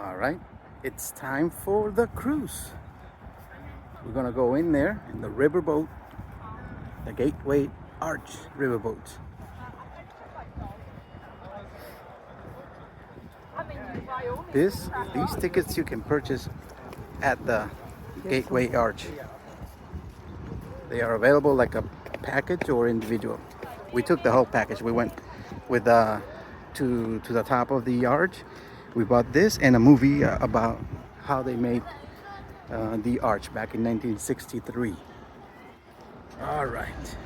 All right, it's time for the cruise. We're gonna go in there in the riverboat, the Gateway Arch riverboat. These tickets you can purchase at the Gateway Arch. They are available like a package or individual. We took the whole package. We went with to the top of the arch. We bought this and a movie about how they made the arch back in 1963. All right.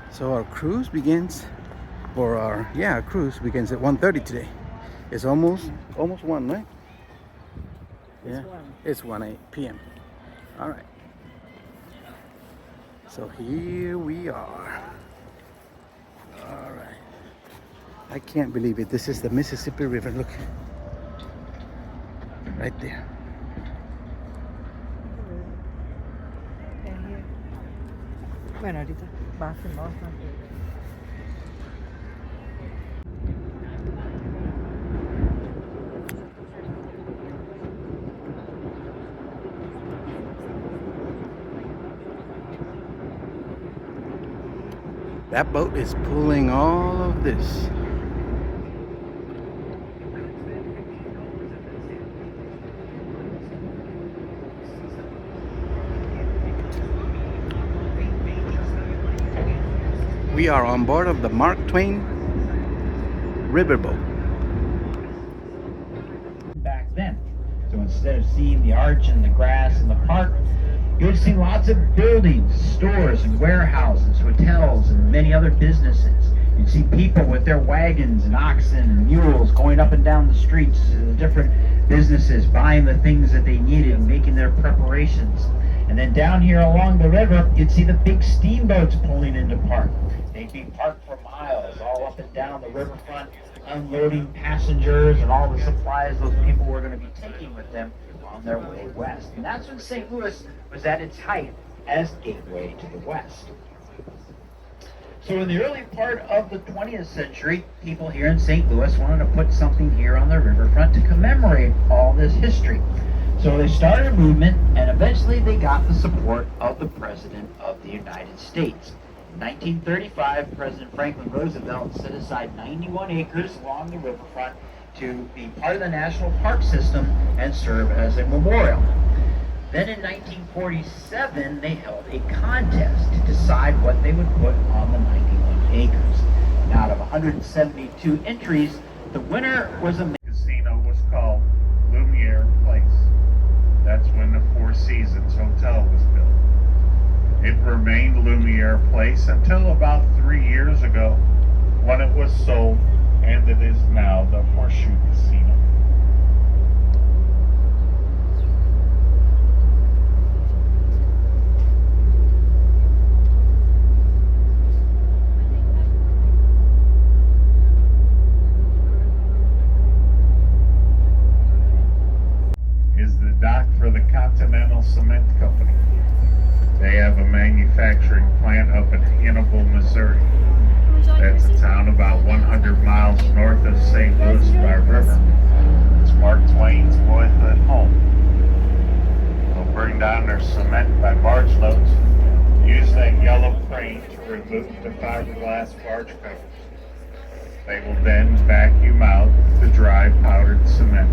So our cruise begins, or our cruise begins at 1:30 today. It's almost 1, right? Yeah, it's 1 p.m. All right. So here we are. All right. I can't believe it. This is the Mississippi River. Look. Right there. Bueno, ahorita va a ser más. That boat is pulling all of this. We are on board of the Mark Twain riverboat. Back then. So instead of seeing the arch and the grass and the park, you would see lots of buildings, stores and warehouses, hotels and many other businesses. You'd see people with their wagons and oxen and mules going up and down the streets to the different businesses, buying the things that they needed and making their preparations. And then down here along the river, you'd see the big steamboats pulling into park. They'd be parked for miles all up and down the riverfront, unloading passengers and all the supplies those people were going to be taking with them on their way west. And that's when St. Louis was at its height as gateway to the west. So in the early part of the 20th century, people here in St. Louis wanted to put something here on the riverfront to commemorate all this history. So they started a movement, and eventually they got the support of the President of the United States. In 1935, President Franklin Roosevelt set aside 91 acres along the riverfront to be part of the national park system and serve as a memorial. Then in 1947, they held a contest to decide what they would put on the 91 acres. And out of 172 entries, the winner was a casino was called Lumiere Place. That's when the Four Seasons Hotel was built. It remained Lumiere Place until about 3 years ago, when it was sold, and it is now the Horseshoe Casino. Is the dock for the Continental Cement Company. They have a manufacturing plant up in Hannibal, Missouri. That's a town about 100 miles north of St. Louis by river. It's Mark Twain's boyhood home. They'll bring down their cement by barge loads, use that yellow crane to remove the fiberglass barge covers. They will then vacuum out the dry powdered cement.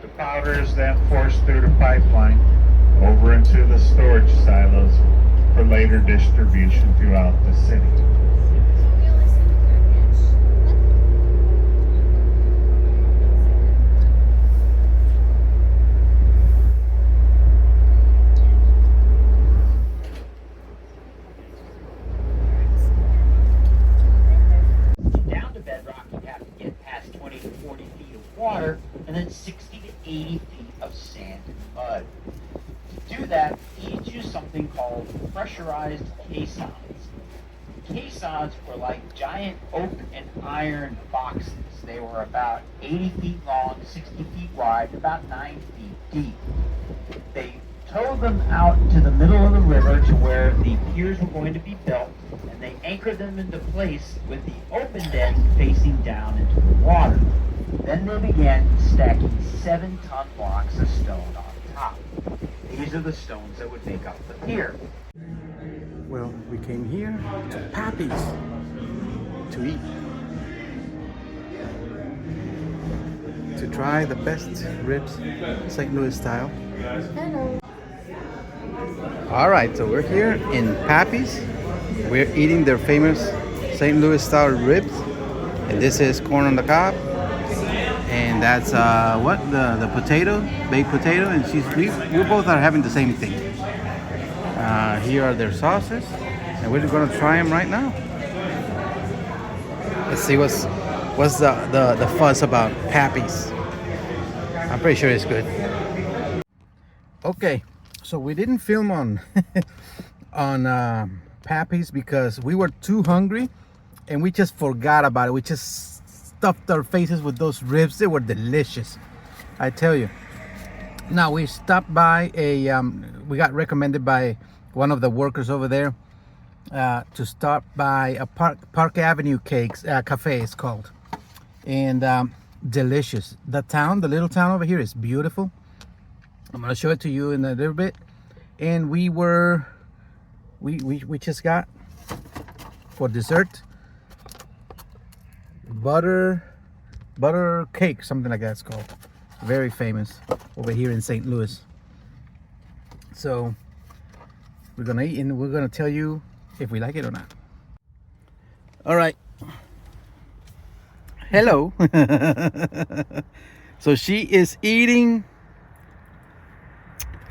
The powder is then forced through the pipeline over into the storage silos for later distribution throughout the city. down to bedrock, you have to get past 20 to 40 feet of water and then 60 to 80 feet of sand and mud. To do that, you need to use something called pressurized caissons. Caissons were like giant oak and iron boxes. They were about 80 feet long, 60 feet wide, and about 9 feet deep. They towed them out to the middle of the river to where the piers were going to be built, and they anchored them into place with the open deck facing down into the water. Then Then they began stacking 7-ton blocks of stone on top. These are the stones that would make up the pier. Well, we came here to Pappy's to eat. To try the best ribs, St. Louis style. Hello. All right, so we're here in Pappy's. We're eating their famous St. Louis style ribs. And this is corn on the cob. And that's what? The potato, baked potato. And we both are having the same thing. Here are their sauces. And we're gonna try them right now. Let's see what's the fuss about Pappy's. I'm pretty sure it's good. Okay, so we didn't film on Pappy's because we were too hungry and we just forgot about it. We just stuffed our faces with those ribs. They were delicious, I tell you. Now we stopped by we got recommended by one of the workers over there to stop by a Park Avenue cafe it's called, and delicious. The little town over here is beautiful. I'm gonna show it to you in a little bit. And we just got for dessert butter cake, something like that it's called. Very famous over here in St. Louis. So we're gonna eat and we're gonna tell you if we like it or not. All right. Hello. So she is eating,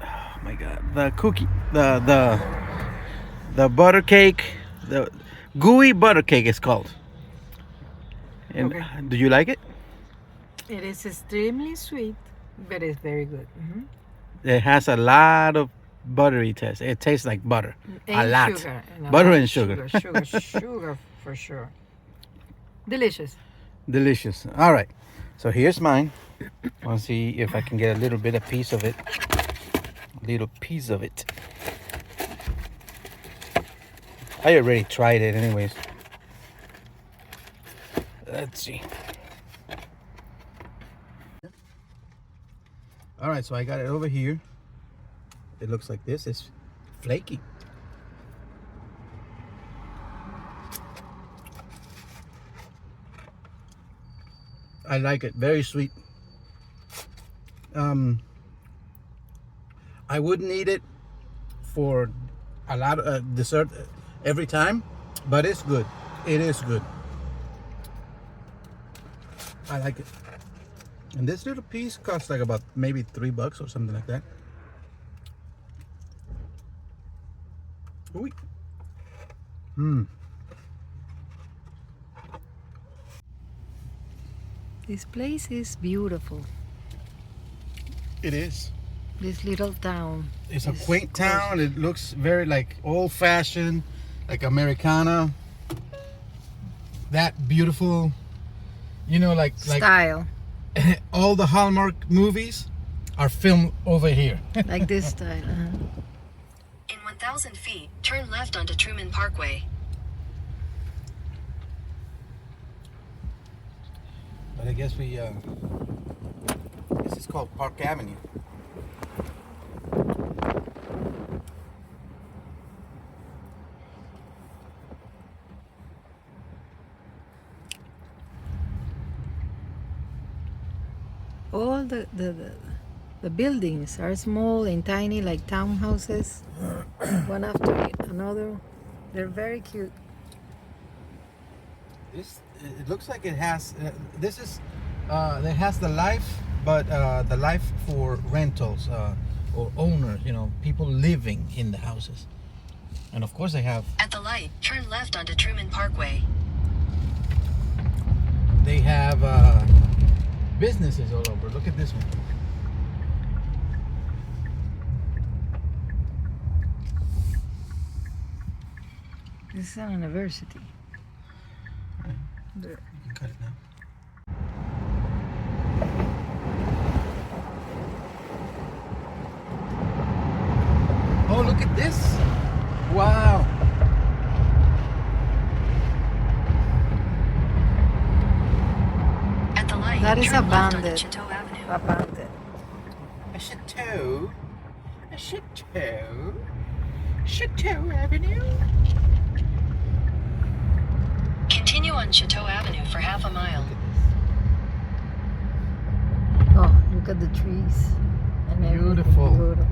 oh my god, the cookie, the butter cake, the gooey butter cake is called. And Okay. do you like it? It is extremely sweet, but it's very good. It has a lot of buttery taste. It tastes like butter. And a lot. Sugar, Butter lot and of sugar. Sugar for sure. Delicious. Delicious. All right. So here's mine. I'll see if I can get a little bit of piece of it. A little piece of it. I already tried it anyways. Let's see. All right, so I got it over here. It looks like this. It's flaky. I like it. Very sweet. I wouldn't eat it for a lot of dessert every time, but it's good. It is good. I like it. And this little piece costs like about maybe $3 or something like that. Ooh. This place is beautiful. It is. This little town. It's a is quaint town. It looks very like old-fashioned, like Americana. That beautiful, you know, like style. all the Hallmark movies are filmed over here. Like this style. In 1,000 feet, turn left onto Truman Parkway. But I guess this is called Park Avenue. All the buildings are small and tiny, like townhouses, one after another. They're very cute. It looks like it has. It has the life, but the life for rentals or owners. You know, people living in the houses, and of course they have. At the light, turn left onto Truman Parkway. They have businesses all over. Look at this one. This is an university. You can cut it now. Oh, look at this. Wow. At the light, That is Turn left onto abandoned. Chateau Avenue. Abandoned. A chateau. A chateau. Chateau Avenue. Continue on Chateau Avenue for half a mile. Oh, look at the trees. And everything. Beautiful. Beautiful.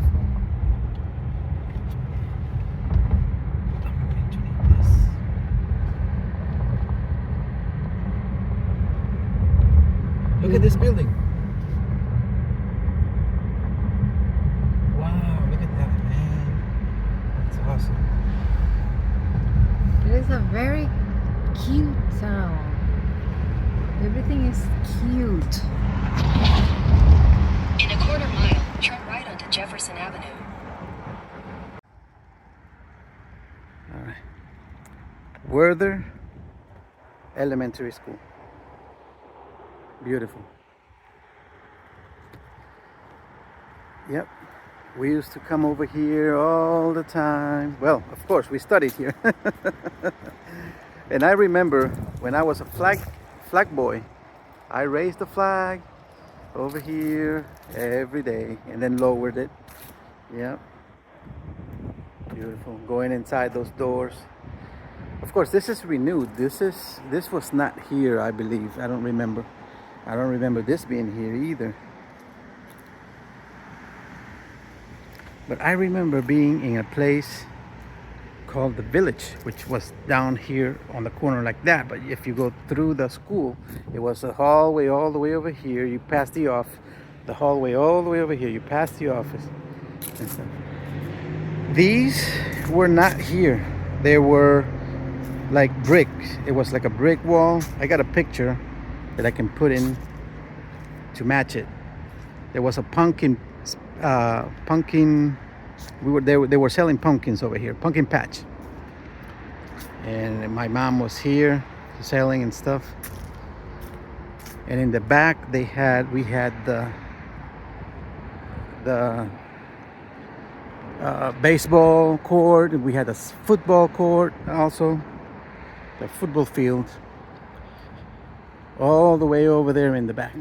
I'm going to need this. Look at this building. Wow, look at that, man. That's awesome. It is a very cute town. Everything is cute. In a quarter mile, turn right onto Jefferson Avenue. All right. Werther Elementary School. Beautiful. Yep. We used to come over here all the time. Well, of course, we studied here. And I remember when I was a flag boy, I raised the flag over here every day and then lowered it. Yep. Beautiful. Going inside those doors. Of course, this is renewed. This was not here, I believe. I don't remember this being here either. But I remember being in a place called the Village, which was down here on the corner like that. But if you go through the school, it was a hallway all the way over here. You pass the hallway all the way over here. You pass the office and stuff. These were not here. They were like brick. It was like a brick wall. I got a picture that I can put in to match it. There was a pumpkin. They were selling pumpkins over here, pumpkin patch, and my mom was here selling and stuff. And in the back we had the baseball court, and we had a football court also, the football field, all the way over there in the back.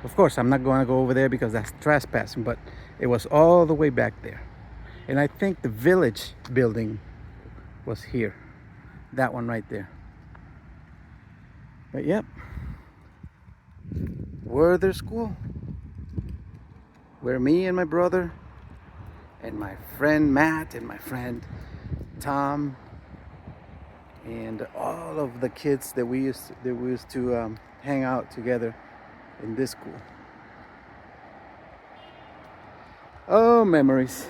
Of course, I'm not going to go over there because that's trespassing, but it was all the way back there. And I think the Village building was here. That one right there. But yep. Werther School. Where me and my brother and my friend Matt and my friend Tom and all of the kids that we used to hang out together in this school. Oh, memories.